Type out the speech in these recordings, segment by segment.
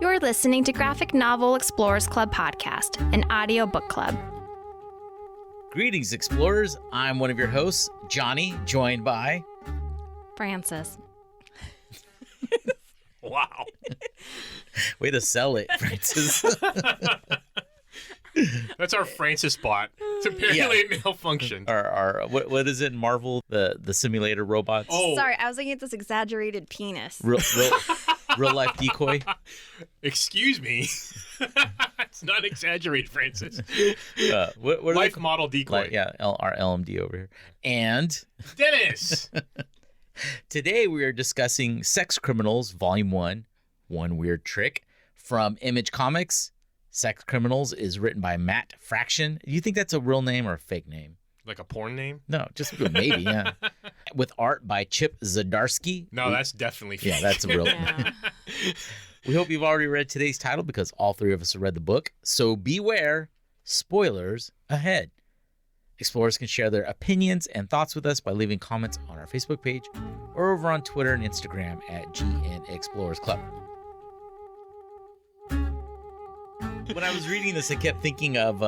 You're listening to Graphic Novel Explorers Club podcast, an audio book club. Greetings, explorers. I'm one of your hosts, Johnny, joined by... Francis. Wow. Way to sell it, Francis. That's our Francis bot. It's apparently it malfunctioned. Our what is it in Marvel? The simulator robots? Oh. Sorry, I was looking at this exaggerated penis. Real life decoy? Excuse me. It's not exaggerated, Francis. What are Life they model decoy. our LMD over here. And Dennis. today we are discussing Sex Criminals, Volume 1, One Weird Trick, from Image Comics. Sex Criminals is written by Matt Fraction. Do you think that's a real name or a fake name? Like a porn name? No, just maybe, yeah. With art by Chip Zdarsky. No, that's definitely fake. Yeah, that's a real Yeah. We hope you've already read today's title because all three of us have read the book. So beware, spoilers ahead. Explorers can share their opinions and thoughts with us by leaving comments on our Facebook page or over on Twitter and Instagram at GN Explorers Club. When I was reading this, I kept thinking of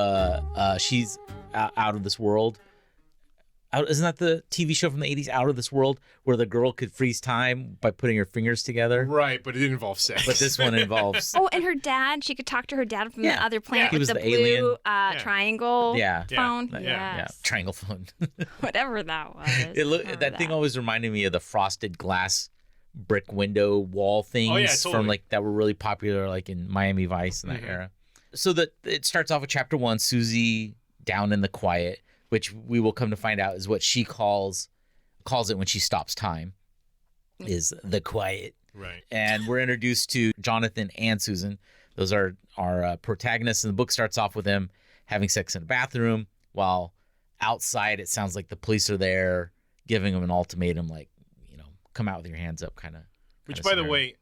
She's Out of This World. Isn't that the TV show from the 80s, Out of This World, where the girl could freeze time by putting her fingers together? Right, but it didn't involve sex. But this one involves... Oh, and her dad, she could talk to her dad from the other planet He with was the the blue alien. triangle phone. Yeah. Yes. Triangle phone. Whatever that was. That thing always reminded me of the frosted glass brick window wall things totally. from that were really popular in Miami Vice in that era. So it starts off with chapter 1, Suzie down in the quiet, which we will come to find out is what she calls it when she stops time, is the quiet. Right. And we're introduced to Jonathan and Susan. Those are our protagonists, and the book starts off with them having sex in a bathroom, while outside it sounds like the police are there giving them an ultimatum, come out with your hands up kind of. Which, by the way,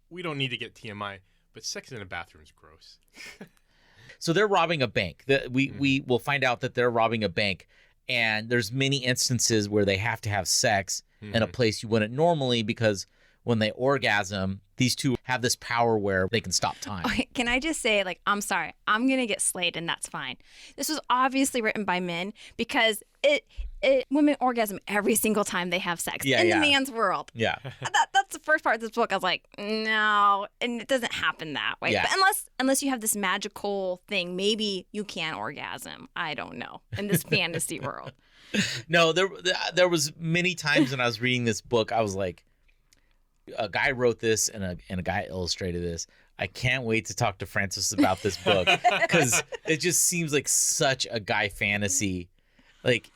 we don't need to get TMI, but sex in a bathroom is gross. So they're robbing a bank. We will find out that they're robbing a bank, and there's many instances where they have to have sex in a place you wouldn't normally, because when they orgasm, these two have this power where they can stop time. Okay, can I just say, I'm sorry, I'm going to get slayed, and that's fine. This was obviously written by men because women orgasm every single time they have sex in the man's world. Yeah. That's the first part of this book. I was like, no, and it doesn't happen that way. Yeah. But unless you have this magical thing, maybe you can orgasm. I don't know, in this fantasy world. No, there was many times when I was reading this book, I was like, a guy wrote this and a guy illustrated this. I can't wait to talk to Francis about this book because it just seems like such a guy fantasy.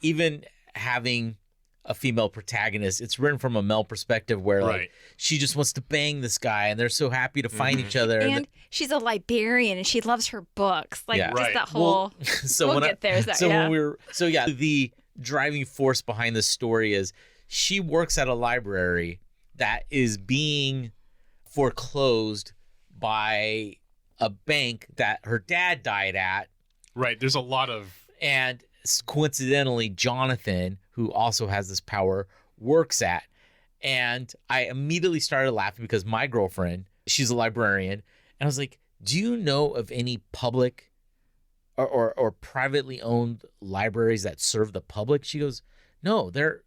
Even having a female protagonist, it's written from a male perspective where she just wants to bang this guy and they're so happy to find each other. And she's a librarian and she loves her books. Just that whole, we'll get there. The driving force behind this story is she works at a library that is being foreclosed by a bank that her dad died at. Right. There's a lot of... And coincidentally, Jonathan, who also has this power, works at. And I immediately started laughing because my girlfriend, she's a librarian. And I was like, do you know of any public or privately owned libraries that serve the public? She goes, no, they're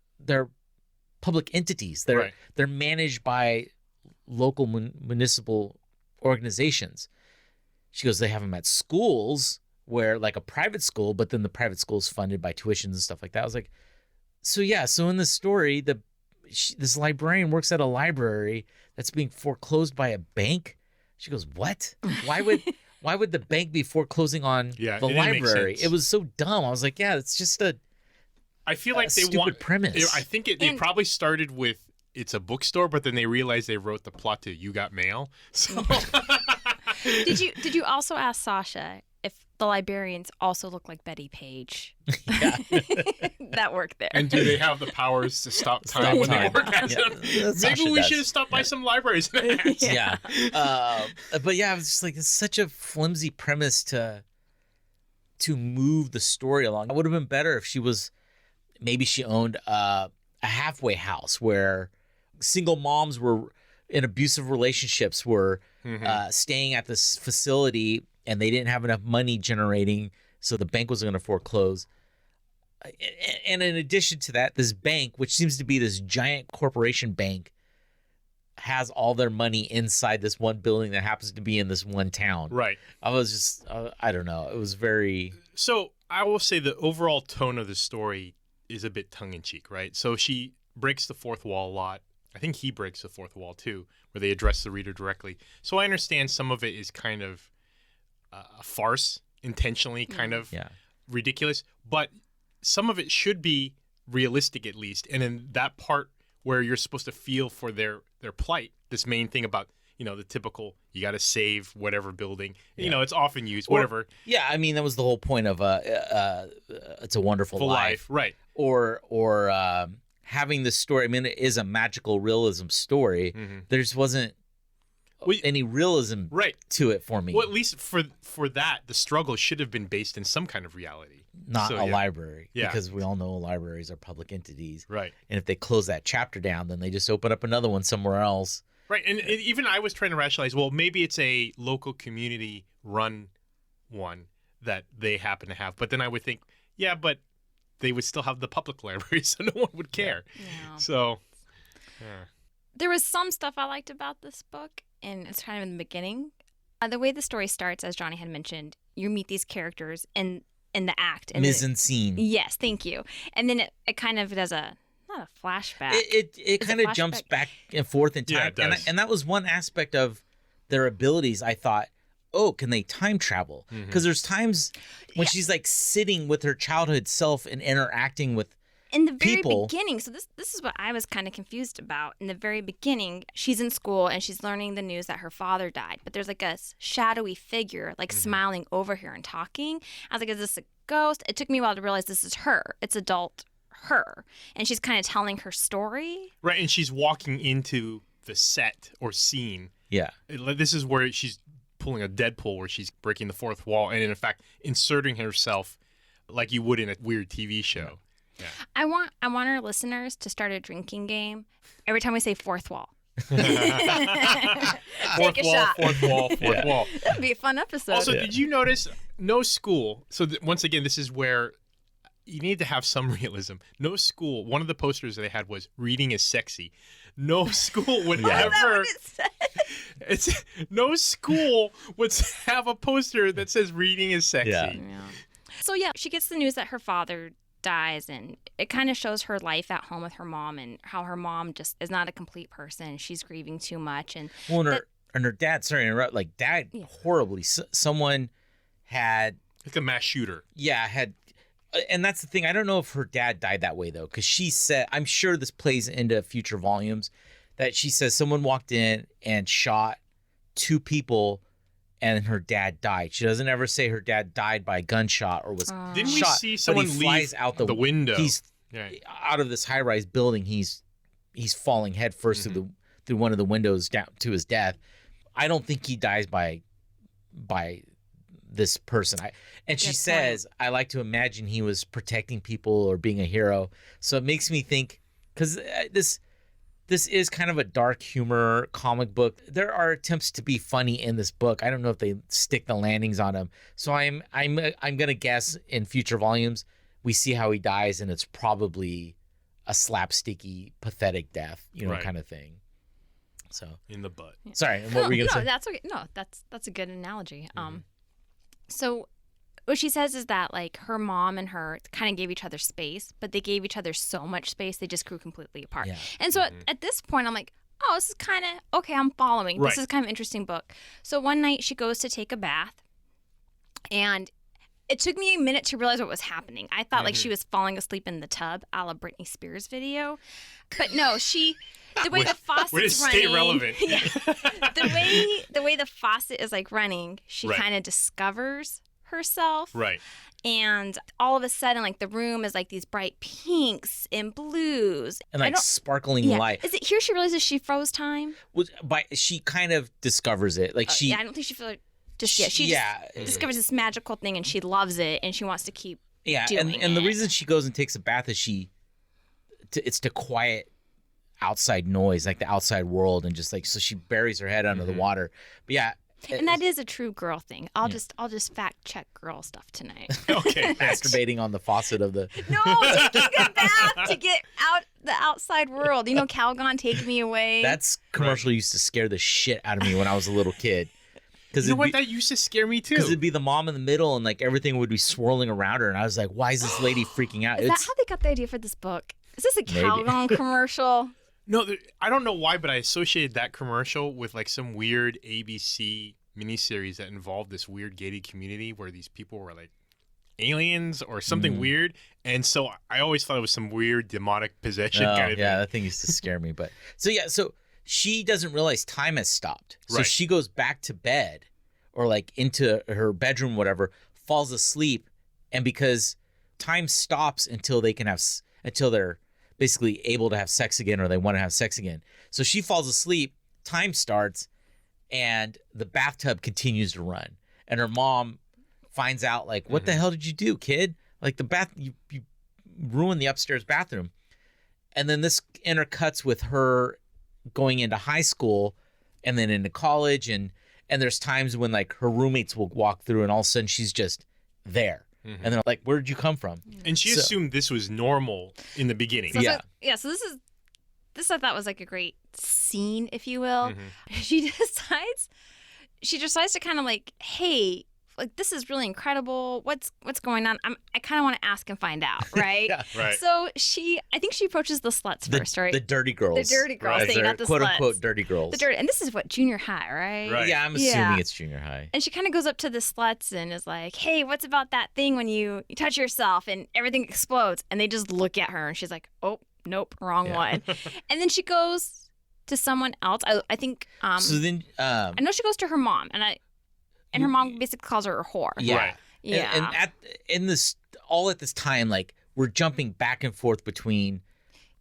public entities. They're managed by local municipal organizations. She goes, they have them at schools where a private school, but then the private school is funded by tuitions and stuff like that. I was like, so in this story, this librarian works at a library that's being foreclosed by a bank. She goes, what? Why would the bank be foreclosing on the library? It was so dumb. I was like, it's just I feel like they stupid premise. I think they probably started with it's a bookstore, but then they realized they wrote the plot to You Got Mail. So Did you also ask Sasha if the librarians also look like Betty Page? Yeah. That worked there. And do they have the powers to stop time when they orgasm? Yeah, Maybe we should have stopped by some libraries. But I was just like, it's such a flimsy premise to move the story along. It would have been better if maybe she owned a halfway house where single moms were in abusive relationships were staying at this facility, and they didn't have enough money generating, so the bank was going to foreclose. And in addition to that, this bank, which seems to be this giant corporation bank, has all their money inside this one building that happens to be in this one town. Right. I was just, I don't know. It was very... So I will say the overall tone of the story is a bit tongue-in-cheek, right? So she breaks the fourth wall a lot. I think he breaks the fourth wall too, where they address the reader directly. So I understand some of it is kind of a farce, intentionally kind of ridiculous, but some of it should be realistic at least. And in that part where you're supposed to feel for their plight, this main thing about, the typical, you got to save whatever building, it's often used, whatever. Yeah, I mean, that was the whole point of It's a Wonderful Life. Right. Or having this story. I mean, it is a magical realism story. There just wasn't any realism to it for me. Well, at least for that, the struggle should have been based in some kind of reality. Not a library, because we all know libraries are public entities. Right. And if they close that chapter down, then they just open up another one somewhere else. Right. And even I was trying to rationalize, well, maybe it's a local community run one that they happen to have. But then I would think, yeah, but they would still have the public library, so no one would care. Yeah. So, there was some stuff I liked about this book, and it's kind of in the beginning. The way the story starts, as Johnny had mentioned, you meet these characters in the act. And mise en scene. Yes, thank you. And then it kind of does not a flashback. It kind of jumps back and forth in time. Yeah, it does. And that was one aspect of their abilities. I thought, oh, can they time travel? Because there's times when she's like sitting with her childhood self and interacting with in the very people. beginning. So this is what I was kind of confused about. In the very beginning, she's in school and she's learning the news that her father died. But there's like a shadowy figure like smiling over her and talking. I was like, is this a ghost? It took me a while to realize this is her. It's adult her. And she's kind of telling her story. Right. And she's walking into the set or scene. Yeah. This is where she's pulling a Deadpool, where she's breaking the fourth wall and in fact inserting herself like you would in a weird TV show. Yeah. I want our listeners to start a drinking game every time we say fourth wall. Fourth wall. That'd be a fun episode. Also, did you notice no school? So once again, this is where you need to have some realism. No school. One of the posters that they had was "Reading is sexy." No school would ever. No school would have a poster that says "Reading is sexy." Yeah. So she gets the news that her father dies, and it kind of shows her life at home with her mom and how her mom just is not a complete person. She's grieving too much, and her dad. Sorry to interrupt. Like died horribly. Someone had like a mass shooter. Yeah, and that's the thing. I don't know if her dad died that way though, because she said, I'm sure this plays into future volumes, that she says someone walked in and shot 2 people. And her dad died. She doesn't ever say her dad died by a gunshot or was shot. Didn't we see someone leave out the window? He's out of this high-rise building. He's falling headfirst through one of the windows down to his death. I don't think he dies by this person. She says, I like to imagine he was protecting people or being a hero. So it makes me think, because this is kind of a dark humor comic book. There are attempts to be funny in this book. I don't know if they stick the landings on him. So I'm gonna guess in future volumes we see how he dies, and it's probably a slapsticky, pathetic death, kind of thing. So in the butt. Sorry, what were you gonna say? That's okay. No, that's a good analogy. So what she says is that like her mom and her kind of gave each other space, but they gave each other so much space they just grew completely apart. Yeah. And so at this point I'm like, oh, this is kind of okay. I'm following. This is kind of an interesting book. So one night she goes to take a bath, and it took me a minute to realize what was happening. I thought like she was falling asleep in the tub, a la Britney Spears video, but no, the way the faucet's running. Stay relevant. The way the faucet is like running, she kind of discovers herself. Right. And all of a sudden, like the room is like these bright pinks and blues. And like sparkling light. Is it here she realizes she froze time? She kind of discovers it. Like I don't think she feels she discovers this magical thing and she loves it and she wants to keep doing it. And the reason she goes and takes a bath is it's to quiet outside noise, like the outside world, and just like so she buries her head under the water. But yeah. And that is a true girl thing. I'll just fact check girl stuff tonight. Okay. Masturbating on the faucet of the. No, taking a bath to get out the outside world. You know, Calgon, take me away. That's commercial used to scare the shit out of me when I was a little kid. You know what? That used to scare me too. Because it'd be the mom in the middle, and like everything would be swirling around her, and I was like, "Why is this lady freaking out?" Is that how they got the idea for this book? Is this a Calgon commercial? No, I don't know why, but I associated that commercial with like some weird ABC miniseries that involved this weird gated community where these people were like aliens or something weird, and so I always thought it was some weird demonic possession kind of thing. Yeah, that thing used to scare me. But so she doesn't realize time has stopped, so she goes back to bed or like into her bedroom, whatever, falls asleep, and because time stops until they're basically able to have sex again or they want to have sex again. So she falls asleep, time starts, and the bathtub continues to run. And her mom finds out, like, what the hell did you do, kid? Like, you ruined the upstairs bathroom. And then this intercuts with her going into high school and then into college. And there's times when, like, her roommates will walk through and all of a sudden she's just there. And they're like, where did you come from? And she assumed this was normal in the beginning. So this I thought was like a great scene, if you will. She decides to kind of like, hey, like this is really incredible. What's going on? I kind of want to ask and find out, right? Yeah, right. So I think she approaches the sluts first, right? The dirty girls. The dirty girls, Right. not the quote sluts. unquote dirty girls. And this is what, junior high, right? Right. Yeah, I'm assuming it's junior high. And she kind of goes up to the sluts and is like, hey, what's about that thing when you touch yourself and everything explodes? And they just look at her and she's like, oh, nope, wrong one. And then she goes to someone else. I think. So then. I know she goes to her mom, and her mom basically calls her a whore. Yeah. Right. Yeah. And at this time, like we're jumping back and forth between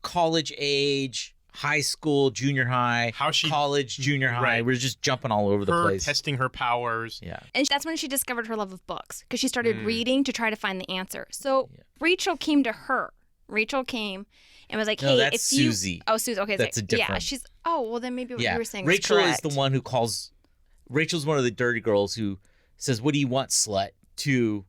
college age, high school, junior high, college, junior high. Right. We're just jumping all over the place. Testing her powers. Yeah. And that's when she discovered her love of books because she started reading to try to find the answer. So Rachel came to her. Rachel came and was like, hey, that's if you... Suzie. Oh, Suzie. Okay. That's a different... Yeah, she's... Oh, well, then maybe what you were saying Rachel was is the one who calls... Rachel's one of the dirty girls who says, what do you want, slut? To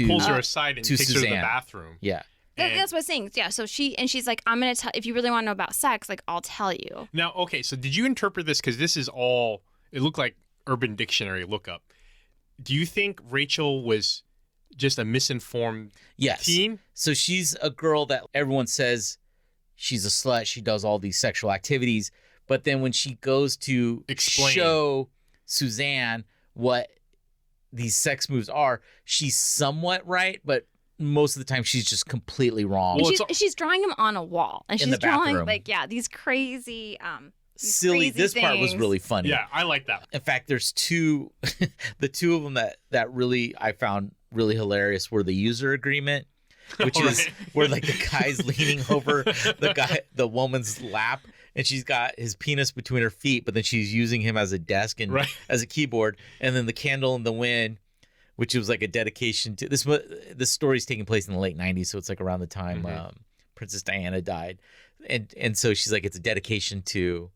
pulls her aside and takes Suzanne. her to the bathroom. Yeah. That's what I'm saying. Yeah, so she's like, I'm going to tell... If you really want to know about sex, like, I'll tell you. Now, okay, so did you interpret this? Because this is all... It looked like Urban Dictionary lookup. Do you think Rachel was just a misinformed teen? So she's a girl that everyone says she's a slut. She does all these sexual activities. But then when she goes to show Suzanne what these sex moves are, she's somewhat right, but most of the time she's just completely wrong. Well, she's drawing them on a wall. And in she's the bathroom. Drawing these crazy... silly. This part was really funny. Yeah, I like that. In fact, there's the two of them that really I found really hilarious were the user agreement, which is where like the guy's leaning over the woman's lap, and she's got his penis between her feet, but then she's using him as a desk and as a keyboard, and then the candle in the wind, which was like a dedication to this. This story's taking place in the late '90s, so it's like around the time Princess Diana died, and so she's like, it's a dedication to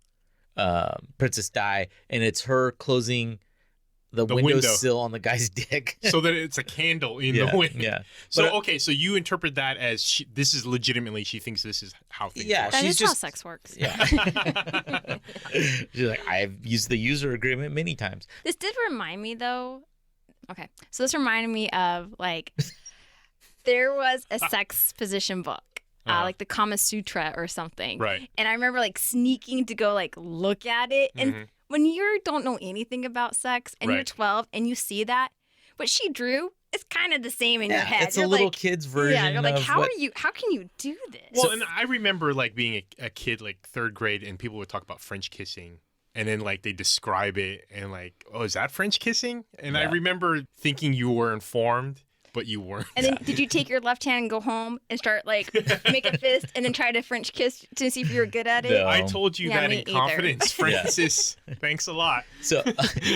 Princess Di, and it's her closing the windowsill on the guy's dick, so that it's a candle in the wind. Yeah. So so you interpret that as this is legitimately she thinks this is how things work. That is how sex works. Yeah. She's like, I've used the user agreement many times. This did remind me though. Okay, so this reminded me of like there was a sex position book. Like the Kama Sutra or something. Right. And I remember like sneaking to go like look at it. And when you don't know anything about sex and you're 12 and you see that, what she drew is kind of the same in your head. It's a little kid's version. Yeah, you're like, of how can you do this? Well, and I remember like being a kid, like third grade, and people would talk about French kissing. And then like they describe it and like, oh, is that French kissing? And I remember thinking you were informed. But you weren't. And then did you take your left hand and go home and start like make a fist and then try to French kiss to see if you were good at it? No. I told you that in confidence, Francis. Thanks a lot. So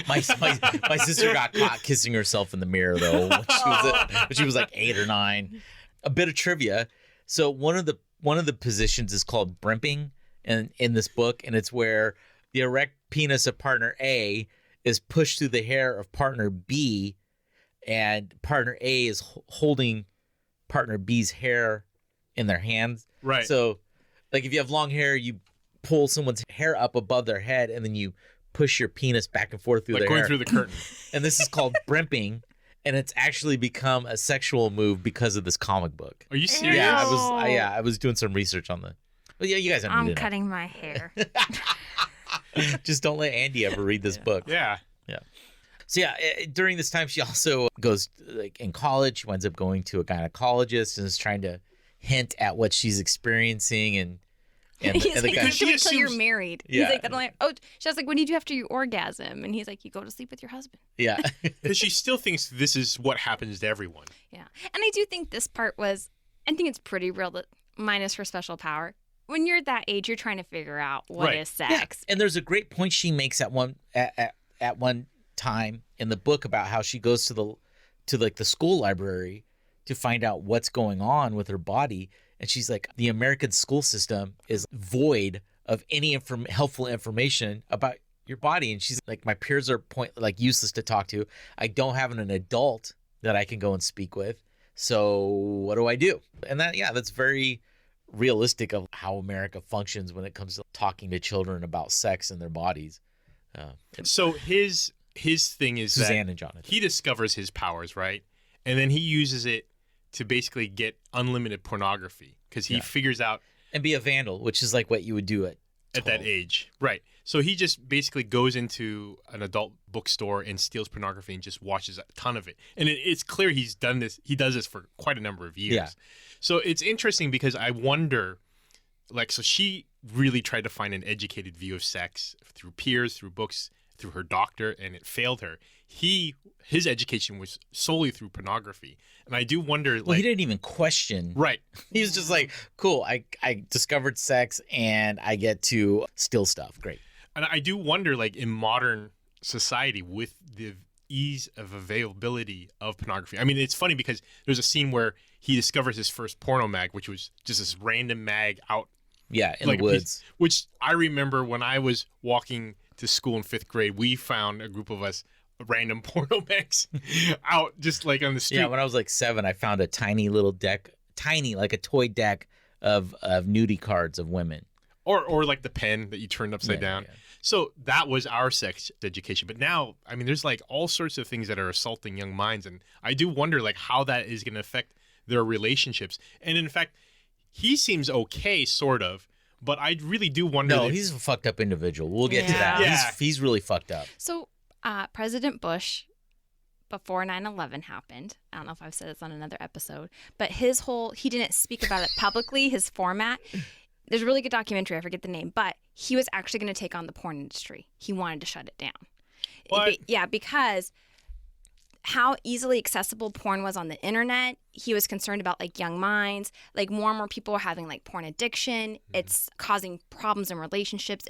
my sister got caught kissing herself in the mirror though when she was like 8 or 9. A bit of trivia. So one of the positions is called brimping, in this book, and it's where the erect penis of partner A is pushed through the hair of partner B, and partner A is holding partner B's hair in their hands. Right. So, like, if you have long hair, you pull someone's hair up above their head, and then you push your penis back and forth through Like their going hair. through the curtain. And this is called brimping, and it's actually become a sexual move because of this comic book. Are you serious? Yeah, I was doing some research on the. Well, yeah, you guys don't need to I'm know. cutting my hair. Just don't let Andy ever read this book. Yeah. So yeah, during this time, she also goes like in college. She winds up going to a gynecologist and is trying to hint at what she's experiencing, and He's the like, guy. you should wait till assumes- you're married. Yeah. He's like, I'm like, oh, she was like, what do you do after your orgasm? And he's like, you go to sleep with your husband. Yeah, Because she still thinks this is what happens to everyone. Yeah. And I do think this part was, I think it's pretty real, that minus her special power. When you're that age, you're trying to figure out what is Right. sex. and there's a great point she makes at one time in the book about how she goes to like the school library to find out what's going on with her body, and she's like, the American school system is void of any helpful information about your body, and she's like, my peers are useless to talk to. I don't have an adult that I can go and speak with, so what do I do? And that's very realistic of how America functions when it comes to talking to children about sex and their bodies. So his thing is Suzie that and Jonathan. he discovers his powers, right? And then he uses it to basically get unlimited pornography because he figures out And be a vandal, which is like what you would do at that 12. age. Right. So he just basically goes into an adult bookstore and steals pornography and just watches a ton of it. And it's clear he's done this. He does this for quite a number of years. Yeah. So it's interesting because I wonder, like, so she really tried to find an educated view of sex through peers, through books, through her doctor, and it failed her. His education was solely through pornography. And I do wonder, like, Well, he didn't even question. right. He was just like, cool, I discovered sex and I get to steal stuff. Great. And I do wonder, like, in modern society with the ease of availability of pornography. I mean, it's funny because there's a scene where he discovers his first porno mag, which was just this random mag out Yeah, in like the a woods. piece, which I remember when I was walking to school in 5th grade, we found a group of us random porno mags out just like on the street. Yeah, when I was like 7, I found a tiny little deck, like a toy deck of nudie cards of women. Or like the pen that you turned upside down. Yeah. So that was our sex education. But now, I mean, there's like all sorts of things that are assaulting young minds. And I do wonder like how that is going to affect their relationships. And in fact, he seems okay, sort of. But I really do wonder. No, he's a fucked up individual. We'll get to that. Yeah. He's really fucked up. So President Bush, before 9/11 happened, I don't know if I've said this on another episode, but he didn't speak about it publicly, his format. There's a really good documentary, I forget the name, but he was actually going to take on the porn industry. He wanted to shut it down. What? Yeah, because how easily accessible porn was on the internet. He was concerned about like young minds, like more and more people are having like porn addiction. It's causing problems in relationships.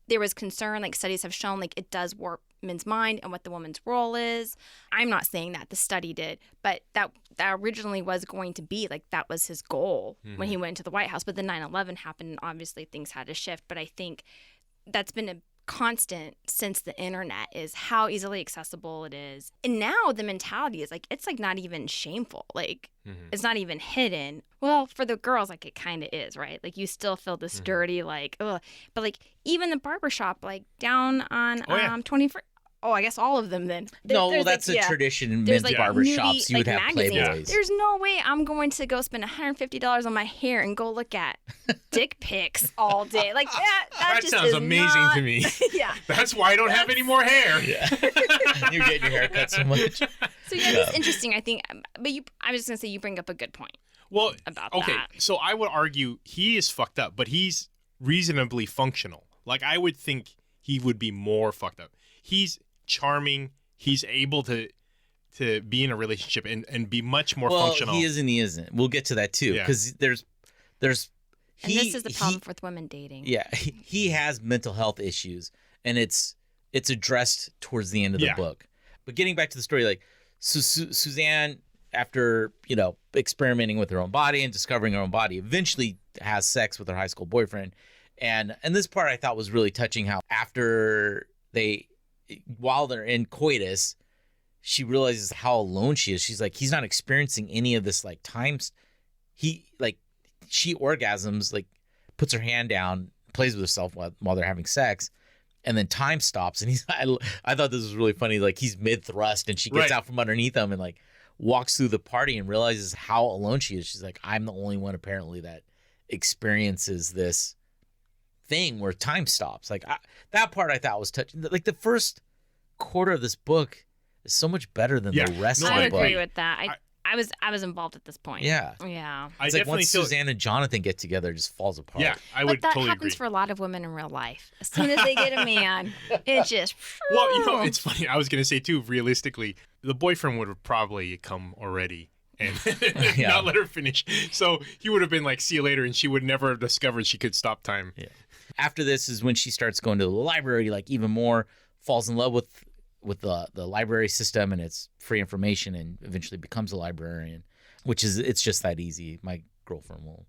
There was concern, like studies have shown, like it does warp men's mind and what the woman's role is. I'm not saying that the study did, but that originally was going to be like that was his goal when he went into the White House. But then 9/11 happened, and obviously things had to shift. But I think that's been a constant since the internet is how easily accessible it is. And now the mentality is like it's like not even shameful. Like it's not even hidden. Well, for the girls, like it kind of is, right? Like you still feel this dirty, like, ugh. But like even the barbershop, like down on 21st. Oh, I guess all of them then. No, that's a tradition in men's like barbershops. nudie, You would like, have magazines. Playboys. There's no way I'm going to go spend $150 on my hair and go look at dick pics all day. Like that just sounds is amazing not... to me. Yeah. That's why I don't have any more hair. Yeah. You're getting your hair cut so much. So yeah, it's interesting, I think. But I was just gonna say you bring up a good point. Well, About okay, that. so I would argue he is fucked up, but he's reasonably functional. Like I would think he would be more fucked up. He's charming. He's able to be in a relationship and be much more functional. He is and he isn't. We'll get to that too, Yeah. because there's. And this is the problem with women dating. Yeah, he has mental health issues, and it's addressed towards the end of the book. But getting back to the story, like Suzanne, after experimenting with her own body and discovering her own body, eventually has sex with her high school boyfriend, And this part I thought was really touching, how while they're in coitus, she realizes how alone she is. She's like, he's not experiencing any of this like times. She orgasms, like puts her hand down, plays with herself while they're having sex, and then time stops. And I thought this was really funny. Like he's mid thrust and she gets out from underneath him and like walks through the party and realizes how alone she is. She's like, I'm the only one apparently that experiences this thing where time stops. Like that part I thought was touching. Like the first quarter of this book is so much better than the rest of the book. I agree with that. I was involved at this point. Yeah. It's like once Suzie and Jonathan get together, it just falls apart. Yeah, I would totally agree. That happens for a lot of women in real life. As soon as they get a man, it just... Well, it's funny. I was going to say, too, realistically, the boyfriend would have probably come already and not let her finish. So he would have been like, see you later, and she would never have discovered she could stop time. Yeah. After this is when she starts going to the library, like even more, falls in love with the library system and its free information, and eventually becomes a librarian, it's just that easy. My girlfriend will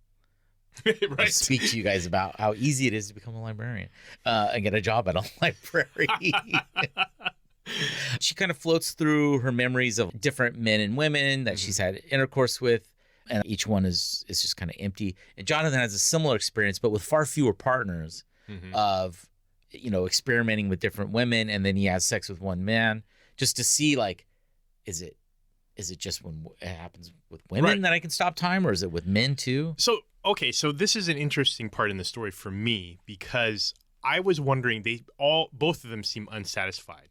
speak to you guys about how easy it is to become a librarian and get a job at a library. She kind of floats through her memories of different men and women that she's had intercourse with, and each one is just kind of empty. And Jonathan has a similar experience, but with far fewer partners of experimenting with different women, and then he has sex with one man just to see, like, is it just when it happens with women that I can stop time, or is it with men too? So this is an interesting part in the story for me, because I was wondering, both of them seem unsatisfied.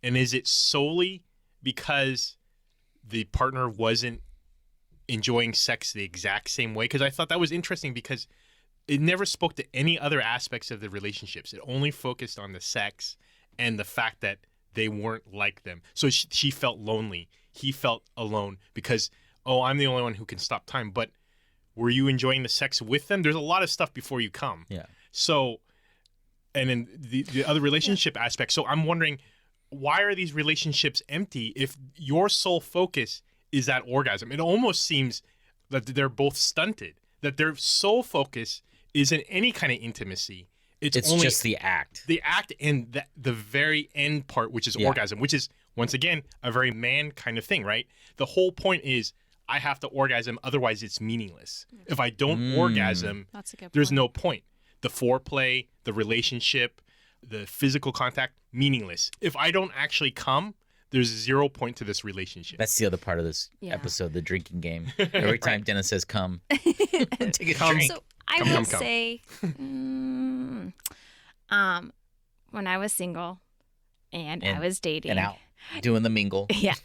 And is it solely because the partner wasn't enjoying sex the exact same way? Because I thought that was interesting, because it never spoke to any other aspects of the relationships. It only focused on the sex and the fact that they weren't like them. So she felt lonely. He felt alone because, I'm the only one who can stop time. But were you enjoying the sex with them? There's a lot of stuff before you come. Yeah. So, and then the other relationship aspect. So I'm wondering, why are these relationships empty if your sole focus is that orgasm? It almost seems that they're both stunted, that their sole focus isn't any kind of intimacy. It's only just the act. The act and the very end part, which is orgasm, which is, once again, a very man kind of thing, right? The whole point is, I have to orgasm, otherwise it's meaningless. If I don't orgasm, there's no point. The foreplay, the relationship, the physical contact, meaningless. If I don't actually come, there's 0 point to this relationship. That's the other part of this episode, the drinking game. Every time Dennis says come, take a drink. So I will say, when I was single and I was dating. And out, doing the mingle. Yeah.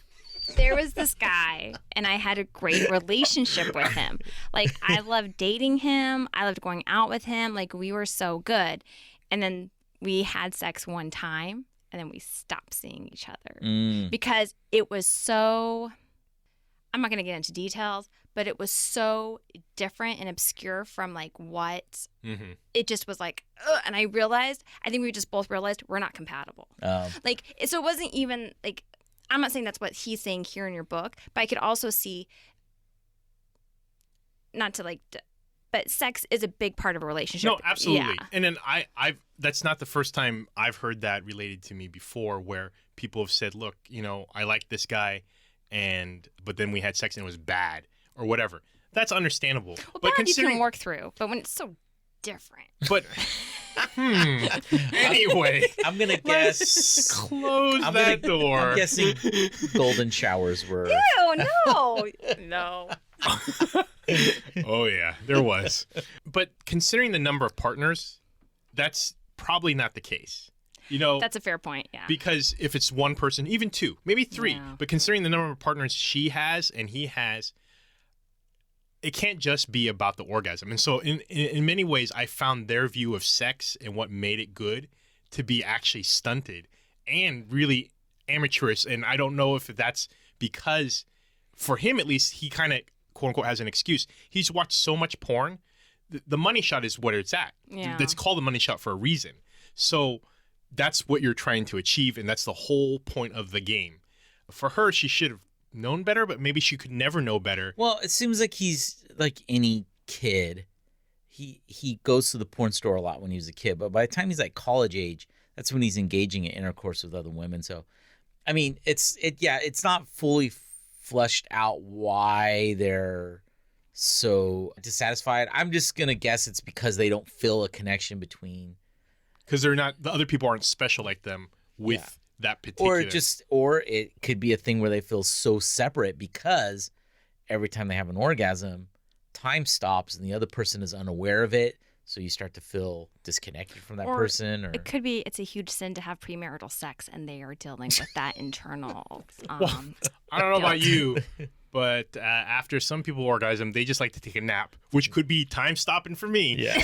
There was this guy, and I had a great relationship with him. Like, I loved dating him. I loved going out with him. Like, we were so good. And then we had sex one time, and then we stopped seeing each other because it was so, I'm not going to get into details, but it was so different and obscure from like what it just was like, and I think we just both realized we're not compatible. Like, so it wasn't even like, I'm not saying that's what he's saying here in your book, but I could also see, not to like, but sex is a big part of a relationship. No, absolutely. Yeah. And then I've that's not the first time I've heard that related to me before, where people have said, look, I like this guy, but then we had sex and it was bad or whatever. That's understandable. Well, but bad you can work through, but when it's so different. But anyway, I'm gonna guess. Close that door. I'm guessing golden showers were. Ew, no. Oh yeah, there was. But considering the number of partners, that's probably not the case. That's a fair point. Yeah. Because if it's one person, even two, maybe three, but considering the number of partners she has and he has, it can't just be about the orgasm. And so in many ways, I found their view of sex and what made it good to be actually stunted and really amateurish. And I don't know if that's because, for him at least, he kind of, quote unquote, has an excuse. He's watched so much porn. The money shot is what it's at. Yeah. It's called the money shot for a reason. So that's what you're trying to achieve, and that's the whole point of the game. For her, she should have known better, but maybe she could never know better. Well, it seems like he's like any kid. he goes to the porn store a lot when he was a kid, but by the time he's like college age, that's when he's engaging in intercourse with other women. So, I mean, it's not fully fleshed out why they're so dissatisfied. I'm just gonna guess it's because they don't feel a connection between, because they're not, the other people aren't special like them with that particular, or it could be a thing where they feel so separate because every time they have an orgasm, time stops and the other person is unaware of it. So you start to feel disconnected from that person. Or it could be it's a huge sin to have premarital sex and they are dealing with that internal. Well, I don't know about you, but after some people orgasm, they just like to take a nap, which could be time stopping for me. Yeah.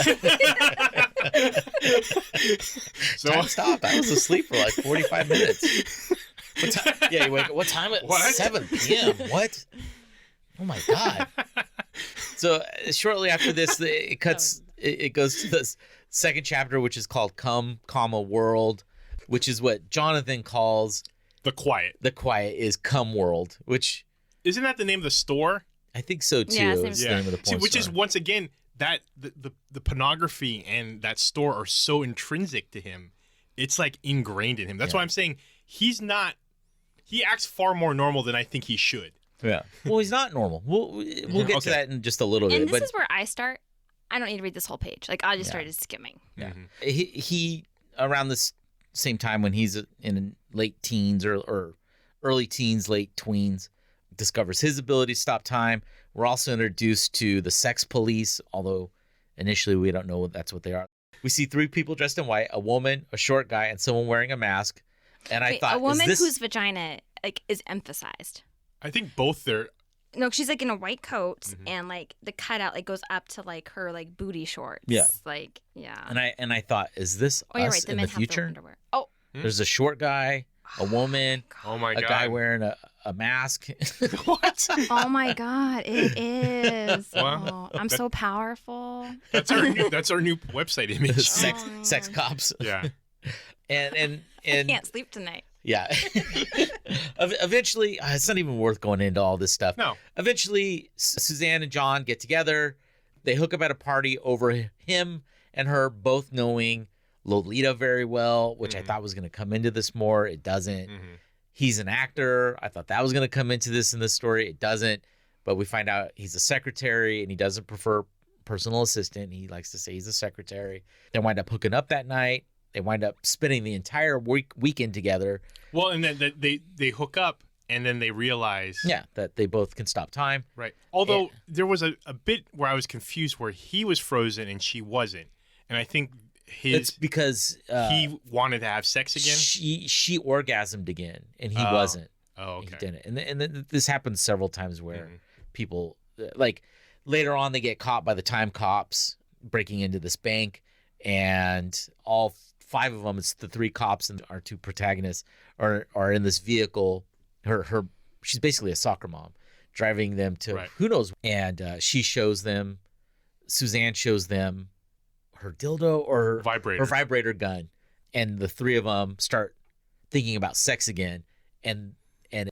So, time stop. I was asleep for like 45 minutes. Yeah, you wake up. What time? What? 7 p.m. What? Oh my God. So shortly after this, it cuts. It goes to the second chapter, which is called Kama World, which is what Jonathan calls the quiet. The quiet is Cum World, which isn't that the name of the store? I think so too. Yeah, it's the name of the porn which store. is once again that the pornography and that store are so intrinsic to him. It's like ingrained in him. That's why I'm saying he's not. He acts far more normal than I think he should. Yeah. Well, he's not normal. We'll get to that in just a little bit. And this is where I start. I don't need to read this whole page. Like I just started skimming. Yeah. Mm-hmm. He around this same time when he's in late teens or early teens, late tweens, discovers his ability to stop time. We're also introduced to the sex police, although initially we don't know that's what they are. We see 3 people dressed in white, a woman, a short guy, and someone wearing a mask. And I thought, a woman whose vagina is emphasized. I think both they're. No, she's like in a white coat and like the cutout like goes up to like her like booty shorts. Yeah. Like yeah. And I thought, is this you're us right. The in men the have future? their underwear. Oh. There's a short guy, a woman, Oh my a God. guy wearing a mask. What? Oh my God, it is. Well, oh, I'm so powerful. That's our new website image. sex cops. Yeah. And I can't sleep tonight. yeah. Eventually, it's not even worth going into all this stuff. No. Eventually, Suzanne and John get together. They hook up at a party over him and her both knowing Lolita very well, which I thought was going to come into this more. It doesn't. He's an actor. I thought that was going to come into this in this story. It doesn't. But we find out he's a secretary and he doesn't prefer personal assistant. He likes to say he's a secretary. They wind up hooking up that night. They wind up spending the entire weekend together. Well, and then they hook up and then they realize. Yeah, that they both can stop time. Right. Although there was a bit where I was confused where he was frozen and she wasn't. And I think it's because he wanted to have sex again. She orgasmed again and he wasn't. Oh, okay. He didn't. And then this happens several times where people, like later on, they get caught by the time cops breaking into this bank, and all 5 of them, it's the 3 cops and our 2 protagonists are in this vehicle. She's basically a soccer mom driving them to who knows. And she shows them, Suzanne shows them her dildo or her vibrator gun. And the 3 of them start thinking about sex again. And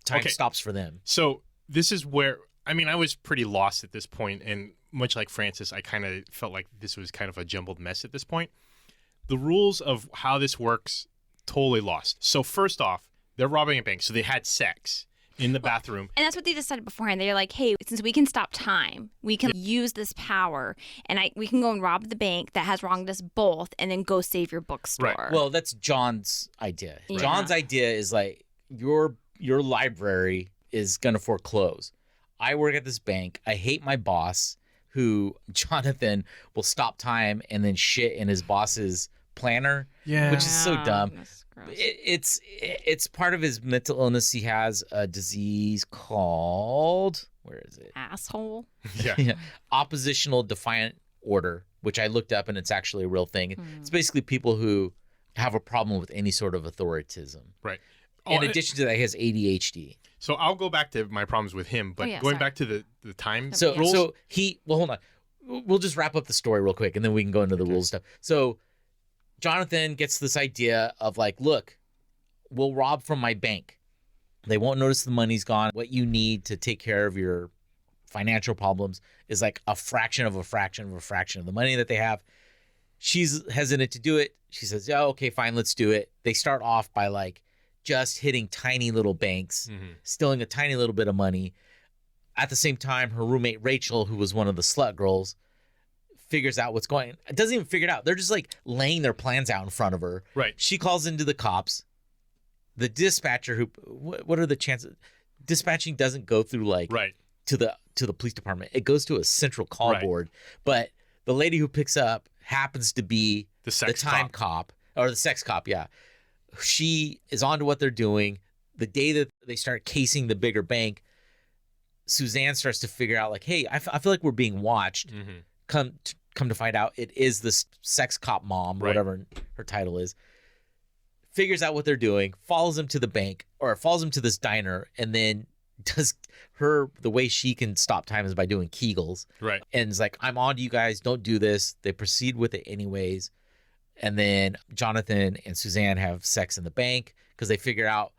time stops for them. So this is where, I mean, I was pretty lost at this point, and much like Francis, I kind of felt like this was kind of a jumbled mess at this point. The rules of how this works, totally lost. So first off, they're robbing a bank, so they had sex in the bathroom. And that's what they decided beforehand. They're like, hey, since we can stop time, we can use this power, and we can go and rob the bank that has wronged us both, and then go save your bookstore. Right. Well, that's John's idea. Yeah. John's idea is like, your library is going to foreclose. I work at this bank. I hate my boss, who Jonathan will stop time and then shit in his boss's planner, which is so dumb. It's part of his mental illness. He has a disease called, where is it? Asshole. Yeah. Oppositional defiant order, which I looked up, and it's actually a real thing. It's basically people who have a problem with any sort of authoritism. Right. In addition to that, he has ADHD. So I'll go back to my problems with him, but going back to the time rules. So hold on. We'll just wrap up the story real quick, and then we can go into the rules stuff. So Jonathan gets this idea of like, look, we'll rob from my bank. They won't notice the money's gone. What you need to take care of your financial problems is like a fraction of a fraction of a fraction of the money that they have. She's hesitant to do it. She says, "Yeah, okay, fine, let's do it." They start off by like just hitting tiny little banks, stealing a tiny little bit of money. At the same time, her roommate Rachel, who was one of the slut girls, figures out what's going on. It doesn't even figure it out. They're just like laying their plans out in front of her. Right. She calls into the cops. The dispatcher, who, what are the chances? Dispatching doesn't go through like to the police department. It goes to a central call board. But the lady who picks up happens to be the time cop or the sex cop. Yeah. She is onto what they're doing. The day that they start casing the bigger bank, Suzanne starts to figure out like, hey, I feel like we're being watched. Come to find out, it is this sex cop mom, whatever her title is. Figures out what they're doing, follows them to the bank or follows them to this diner, and then does the way she can stop time is by doing Kegels. Right. And it's like, I'm on to you guys. Don't do this. They proceed with it anyways. And then Jonathan and Suzanne have sex in the bank because they figure out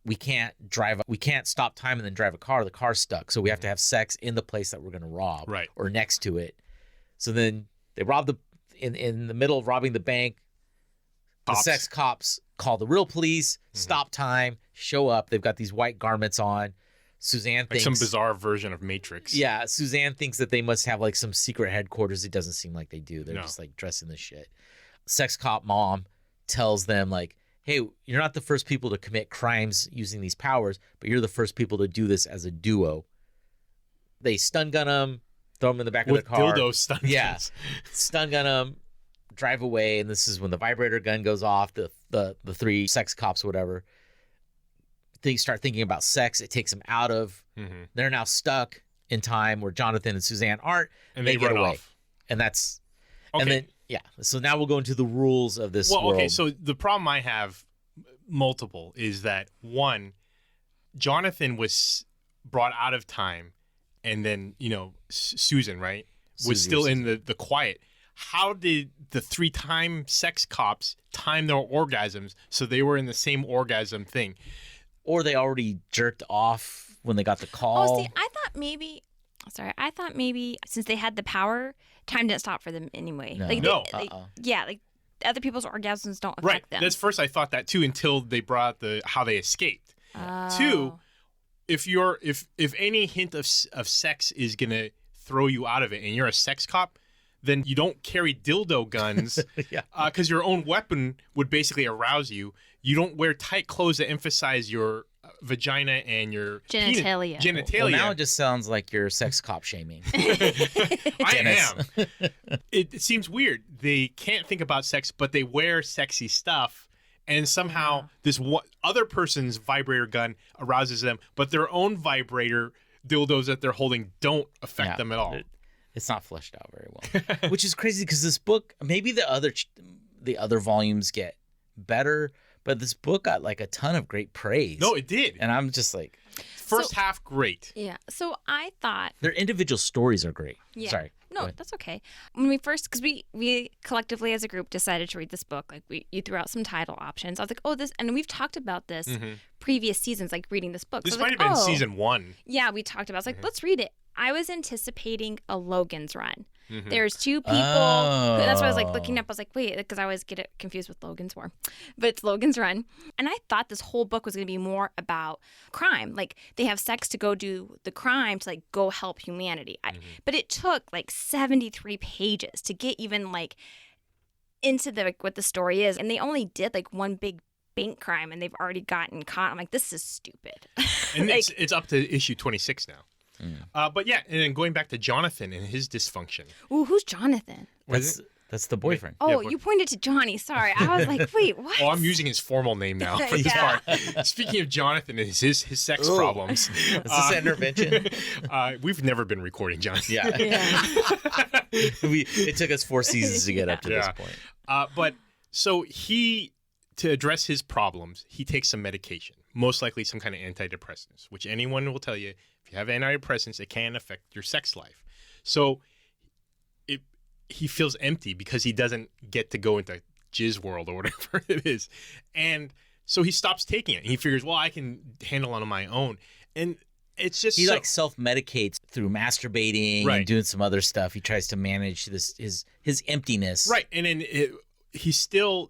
we can't stop time and then drive a car. The car's stuck. So we have to have sex in the place that we're going to rob or next to it. So then they rob in the middle of robbing the bank. The sex cops call the real police, stop time, show up. They've got these white garments on. Suzanne thinks some bizarre version of Matrix. Yeah, Suzanne thinks that they must have like some secret headquarters. It doesn't seem like they do. They're just like dressed in this shit. Sex cop mom tells them like, hey, you're not the first people to commit crimes using these powers, but you're the first people to do this as a duo. They stun gun them, throw them in the back of the car. Dildo stun guns. Yeah, stun gun them, drive away, and this is when the vibrator gun goes off. The three sex cops, whatever, they start thinking about sex. It takes them out of. They're now stuck in time where Jonathan and Suzanne aren't, and they get run away. Off. And that's and then so now we'll go into the rules of this world. Okay, so the problem I have multiple is that one, Jonathan was brought out of time, and then Susan, right, was still in the quiet. How did the 3-time sex cops time their orgasms so they were in the same orgasm thing? Or they already jerked off when they got the call. Oh, see, I thought maybe since they had the power, time didn't stop for them anyway. No. Like other people's orgasms don't affect them. That's first I thought that too until they brought how they escaped. Two, if any hint of sex is gonna throw you out of it, and you're a sex cop, then you don't carry dildo guns because your own weapon would basically arouse you. You don't wear tight clothes that emphasize your vagina and your genitalia. Well, now it just sounds like you're sex cop shaming. I am. It seems weird. They can't think about sex, but they wear sexy stuff, and somehow this other person's vibrator gun arouses them, but their own vibrator dildos that they're holding don't affect them at all. It's not fleshed out very well, which is crazy because this book, maybe the other volumes get better, but this book got like a ton of great praise. No, it did. And I'm just like, first half great. Yeah. So I thought their individual stories are great. Yeah. Sorry. No, that's okay. When we first, because we collectively as a group decided to read this book, like you threw out some title options. I was like, oh, this, and we've talked about this previous seasons, like reading this book. This so might have been season 1. Yeah, we talked about it. I was like, let's read it. I was anticipating a Logan's Run. There's 2 people. That's why I was like looking up. I was like, wait, because I always get it confused with Logan's War. But it's Logan's Run. And I thought this whole book was going to be more about crime. Like they have sex to go do the crime to like go help humanity. But it took like 73 pages to get even like into what the story is. And they only did like one big bank crime and they've already gotten caught. I'm like, this is stupid. And like, it's up to issue 26 now. But yeah, and then going back to Jonathan and his dysfunction. Ooh, who's Jonathan? That's the boyfriend. Oh, you pointed to Johnny. Sorry. I was like, wait, what? Oh, I'm using his formal name now for this part. Speaking of Jonathan and his sex problems. Is this an intervention? We've never been recording Jonathan. It took us 4 seasons to get up to this point. But so to address his problems, he takes some medication, most likely some kind of antidepressants, which anyone will tell you, if you have antidepressants, it can affect your sex life. So he feels empty because he doesn't get to go into jizz world or whatever it is. And so he stops taking it. And he figures, well, I can handle it on my own. And it's just he like self-medicates through masturbating Right. and doing some other stuff. He tries to manage his emptiness. right, and then he still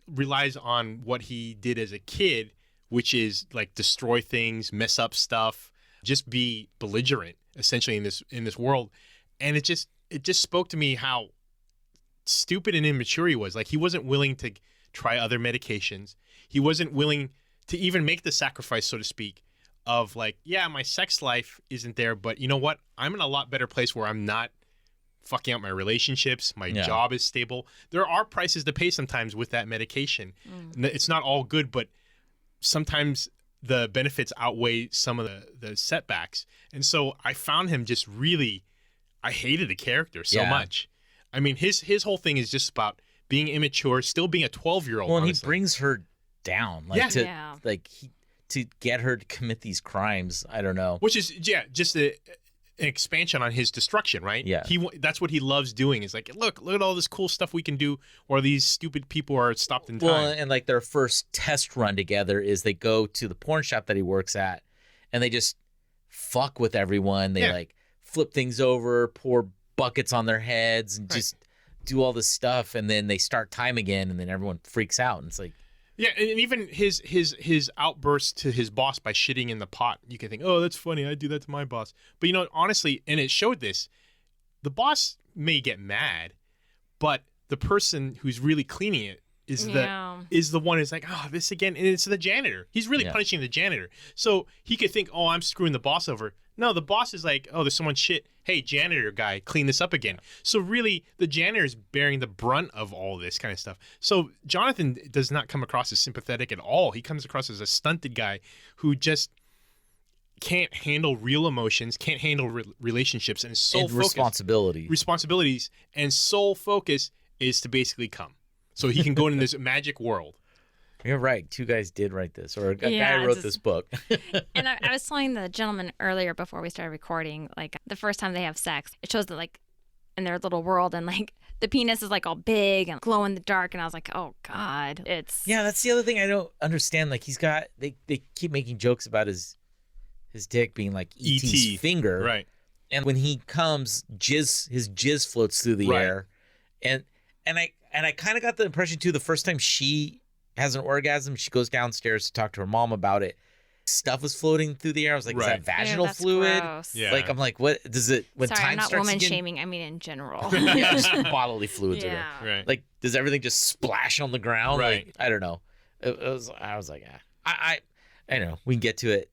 relies on what he did as a kid, which is like destroy things, mess up stuff, just be belligerent essentially in this world. And it just spoke to me how stupid and immature he was. Like, he wasn't willing to try other medications. He wasn't willing to even make the sacrifice, so to speak, of like, yeah, my sex life isn't there, but you know what? I'm in a lot better place where I'm not fucking up my relationships. My job is stable. There are prices to pay sometimes with that medication. It's not all good, but sometimes the benefits outweigh some of the setbacks. And so I found him just really, I hated the character so much. I mean, his whole thing is just about being immature, still being a 12-year-old. Well, and honestly. he brings her down, like to get her to commit these crimes. I don't know. Which is just an expansion on his destruction, right? Yeah. That's what he loves doing. Is like, look at all this cool stuff we can do, or these stupid people are stopped in time. Well, and like their first test run together is they go to the porn shop that he works at, and they just fuck with everyone. They like flip things over, pour buckets on their heads, and just do all this stuff, and then they start time again, and then everyone freaks out, and it's like, yeah, and even his outburst to his boss by shitting in the pot, you can think, oh, that's funny, I do that to my boss. But you know, honestly, and it showed this, the boss may get mad, but the person who's really cleaning it is the one who's like, oh, this again, and it's the janitor. He's really punishing the janitor. So he could think, oh, I'm screwing the boss over. No, the boss is like, oh, there's someone shit. Hey, janitor guy, clean this up again. So really, the janitor is bearing the brunt of all this kind of stuff. So Jonathan does not come across as sympathetic at all. He comes across as a stunted guy who just can't handle real emotions, can't handle relationships, and sole focus, responsibilities, and sole focus is to basically come. So he can go into this magic world. You're right. Two guys did write this, or a guy wrote this book. And I was telling the gentleman earlier before we started recording, like the first time they have sex, it shows that like in their little world, and like the penis is like all big and glow in the dark, and I was like, oh God, it's that's the other thing I don't understand. Like he's got they keep making jokes about his dick being like E.T.'s finger, right? And when he comes, his jizz floats through the air, and I kind of got the impression too the first time she has an orgasm, she goes downstairs to talk to her mom about it. Stuff was floating through the air. I was like, is that vaginal fluid? Gross. Yeah. Like, I'm like, what does it, when Sorry, time I'm not starts woman again? shaming, I mean in general. Just bodily fluids are there. Right. Like, does everything just splash on the ground? Right. Like, I don't know. I was like, I don't know. We can get to it,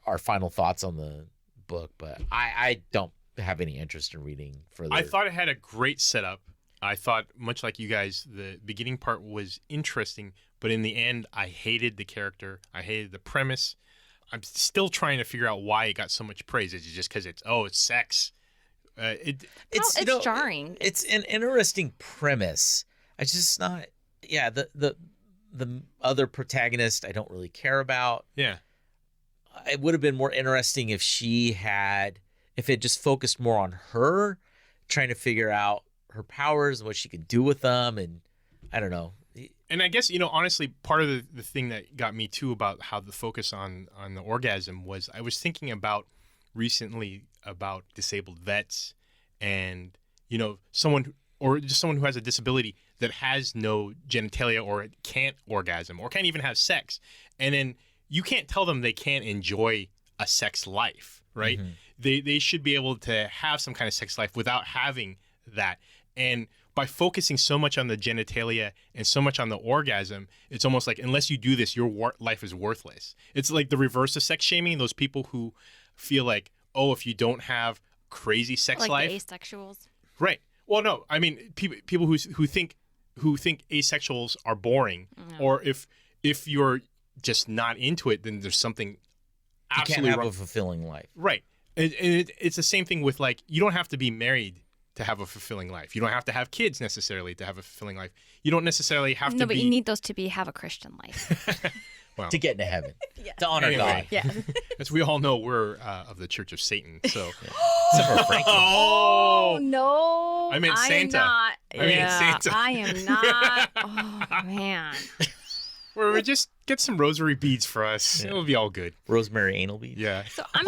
our final thoughts on the book, but I don't have any interest in reading further. I thought it had a great setup. I thought, much like you guys, the beginning part was interesting, but in the end, I hated the character. I hated the premise. I'm still trying to figure out why it got so much praise. Is it just because it's sex? It's jarring. It's an interesting premise. It's just not. Yeah, the other protagonist I don't really care about. Yeah, it would have been more interesting if it just focused more on her trying to figure out her powers and what she could do with them, and I don't know. And I guess, honestly, part of the thing that got me too about how the focus on the orgasm was I was thinking about recently about disabled vets and, someone who has a disability that has no genitalia or can't orgasm or can't even have sex. And then you can't tell them they can't enjoy a sex life, right? Mm-hmm. They should be able to have some kind of sex life without having that. And by focusing so much on the genitalia and so much on the orgasm, it's almost like unless you do this, your life is worthless. It's like the reverse of sex shaming. Those people who feel like, oh, if you don't have crazy sex life, the asexuals, right? Well, no, I mean people who think asexuals are boring, or if you're just not into it, then there's something absolutely you can't have wrong. a fulfilling life, right? And it's the same thing with like you don't have to be married to have a fulfilling life. You don't have to have kids necessarily to have a fulfilling life. You don't necessarily have to be... No, but you need those to have a Christian life. Well, to get into heaven. To honor God. Yeah. As we all know, we're of the Church of Satan, so... Except for Frankie. Oh, no. I meant Santa. I am not. I mean Santa. I am not. Oh, man. Or just get some rosary beads for us. Yeah. It'll be all good. Rosemary anal beads. Yeah. So I'm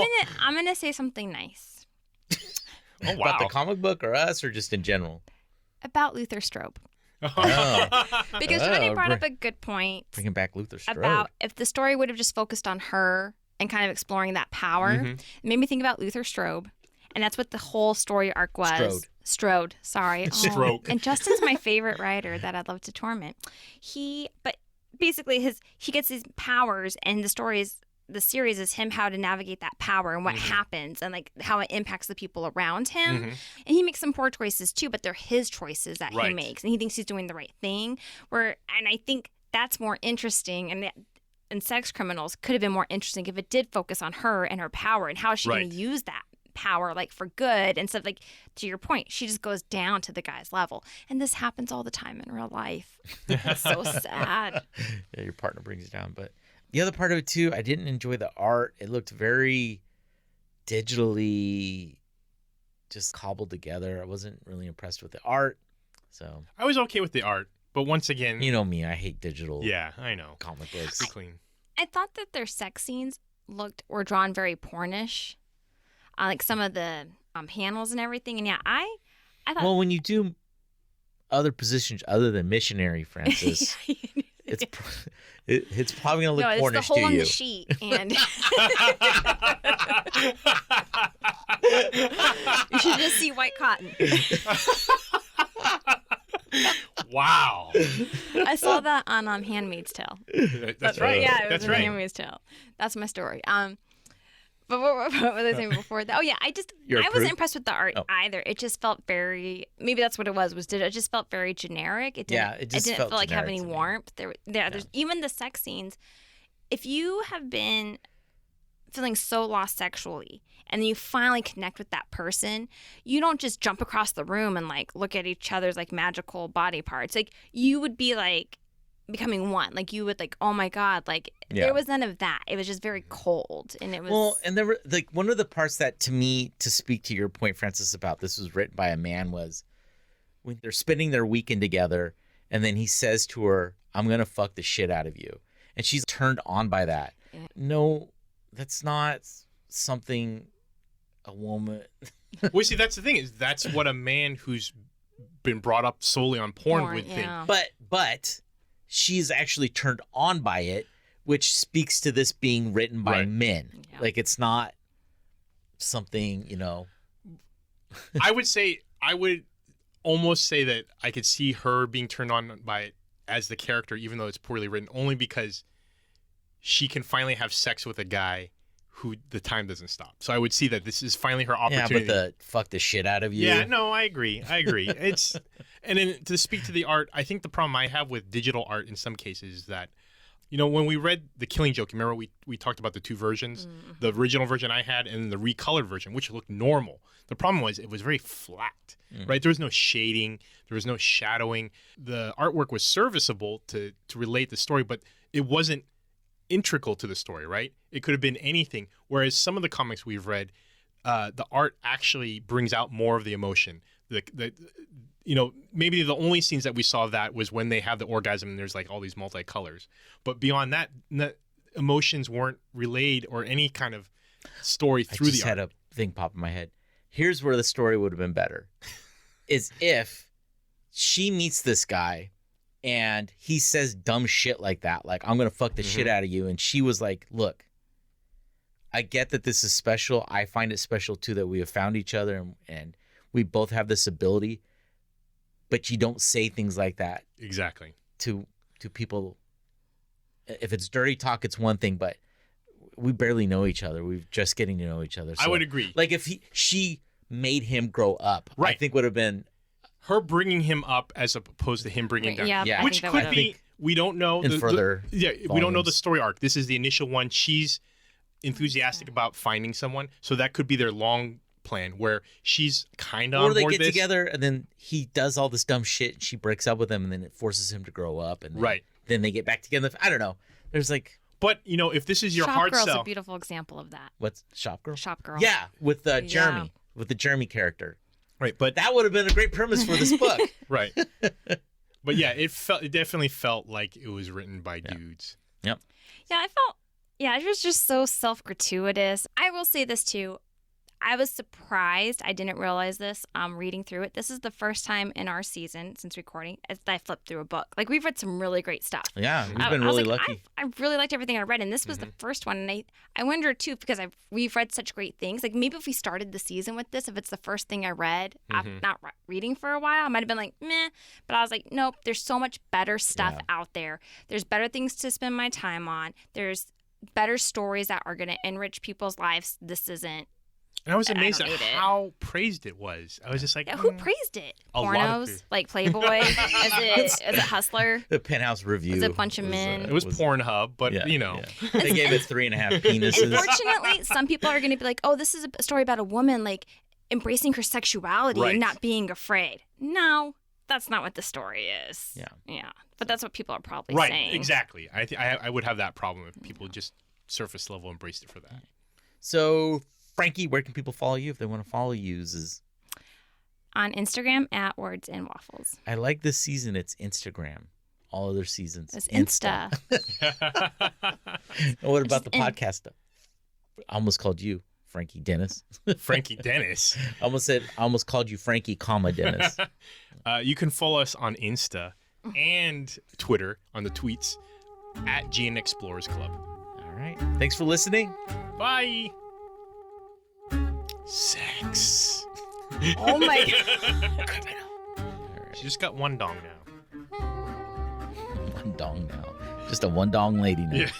gonna say something nice Oh, wow. About the comic book or us or just in general? about Luther Strobe. Oh. Because Rennie brought up a good point Bringing back Luther Strode. about if the story would have just focused on her and kind of exploring that power. It made me think about Luther Strobe. And that's what the whole story arc was. Strode. Sorry. Stroke. And Justin's my favorite writer that I'd love to torment. But basically he gets these powers, and the series is him how to navigate that power and what happens and like how it impacts the people around him. And he makes some poor choices too, but they're his choices that he makes, and he thinks he's doing the right thing. And I think that's more interesting, and Sex Criminals could have been more interesting if it did focus on her and her power and how is she going to use that power like for good and stuff. Like, to your point, she just goes down to the guy's level, and this happens all the time in real life. It's so sad. Yeah, your partner brings you down. But the other part of it too, I didn't enjoy the art. It looked very digitally just cobbled together. I wasn't really impressed with the art. So I was okay with the art, but once again, you know me, I hate digital yeah, I know. comic books. Pretty clean. I thought that their sex scenes were drawn very pornish, like some of the panels and everything. And yeah, I thought. Well, when you do other positions other than missionary, Francis, it's probably gonna look no, it's pornish the hole to in you. the sheet, and you should just see white cotton. Wow. I saw that on Handmaid's Tale. That's right. Yeah, it was That's in right. Handmaid's Tale. That's my story. But what was I saying before that? Oh yeah, I wasn't impressed with the art either. It just felt very. Maybe that's what it was. It just felt very generic. It didn't feel like have any warmth. There's even the sex scenes. If you have been feeling so lost sexually, and then you finally connect with that person, you don't just jump across the room and like look at each other's like magical body parts. Like you would be like becoming one. Like you would like, oh my God, like there was none of that. It was just very cold, and it was. Well, and there were like one of the parts that to me, to speak to your point, Francis, about this was written by a man, was when they're spending their weekend together, and then he says to her, "I'm gonna fuck the shit out of you," and she's turned on by that. Yeah. No, that's not something a woman. Well, see, that's the thing, is that's what a man who's been brought up solely on porn would think. But she's actually turned on by it, which speaks to this being written by men. Yeah. Like it's not something, I would almost say that I could see her being turned on by it as the character, even though it's poorly written, only because she can finally have sex with a guy who the time doesn't stop. So I would see that this is finally her opportunity. Yeah, but the fuck the shit out of you. Yeah, no, I agree. It's, and then to speak to the art, I think the problem I have with digital art in some cases is that, when we read The Killing Joke, remember we talked about the two versions, the original version I had and the recolored version, which looked normal. The problem was it was very flat, right? There was no shading. There was no shadowing. The artwork was serviceable to relate the story, but it wasn't integral to the story, right? It could have been anything. Whereas some of the comics we've read, the art actually brings out more of the emotion. Maybe the only scenes that we saw of that was when they have the orgasm and there's like all these multicolors. But beyond that, emotions weren't relayed or any kind of story through the art. I just had a thing pop in my head. Here's where the story would have been better. Is if she meets this guy and he says dumb shit like that, like, I'm going to fuck the shit out of you. And she was like, look, I get that this is special. I find it special too that we have found each other and we both have this ability. But you don't say things like that. Exactly. To people. If it's dirty talk, it's one thing, but we barely know each other. We're just getting to know each other. So, I would agree. Like if she made him grow up, I think would have been her bringing him up as opposed to him bringing him down. Yeah. Which could be, we don't know. We don't know the story arc. This is the initial one. She's enthusiastic about finding someone. So that could be their long plan where she's kind of on board. Or they get together and then he does all this dumb shit and she breaks up with him and then it forces him to grow up. And then they get back together. I don't know. There's like... But, if this is your Shop hard Girl's sell... a beautiful example of that. What's Shop Girl? Shop Girl. Yeah, with Jeremy. With the Jeremy character. Right, but that would have been a great premise for this book. Right. But yeah, it definitely felt like it was written by dudes. Yep. Yeah, it was just so self-gratuitous. I will say this too. I was surprised. I didn't realize this reading through it. This is the first time in our season since recording that I flipped through a book. Like, we've read some really great stuff. Yeah, we've been really lucky. I really liked everything I read, and this was the first one. And I wonder, too, because we've read such great things. Like, maybe if we started the season with this, if it's the first thing I read after not reading for a while, I might have been like, meh. But I was like, nope, there's so much better stuff out there. There's better things to spend my time on. There's better stories that are going to enrich people's lives. This isn't. And I was amazed at how praised it was. I was just like, who praised it? A lot of Pornos? Like Playboy? Is it Hustler? The Penthouse Review. Was it a bunch of men? It was Pornhub, but you know. Yeah. They gave it 3.5 penises. Unfortunately, some people are going to be like, oh, this is a story about a woman, like, embracing her sexuality and not being afraid. No, that's not what the story is. Yeah. But that's what people are probably saying. Right, exactly. I would have that problem if people just surface level embraced it for that. So, Frankie, where can people follow you if they want to follow you? On Instagram at Words and Waffles. I like this season. It's Instagram. All other seasons. It's Insta. What about the podcast? I almost called you Frankie Dennis. Frankie Dennis. I almost called you Frankie, Dennis. You can follow us on Insta and Twitter on the tweets at GN Explorers Club. All right. Thanks for listening. Bye. Sex. Oh my God. She just got one dong now. One dong now. Just a one dong lady now. Yeah.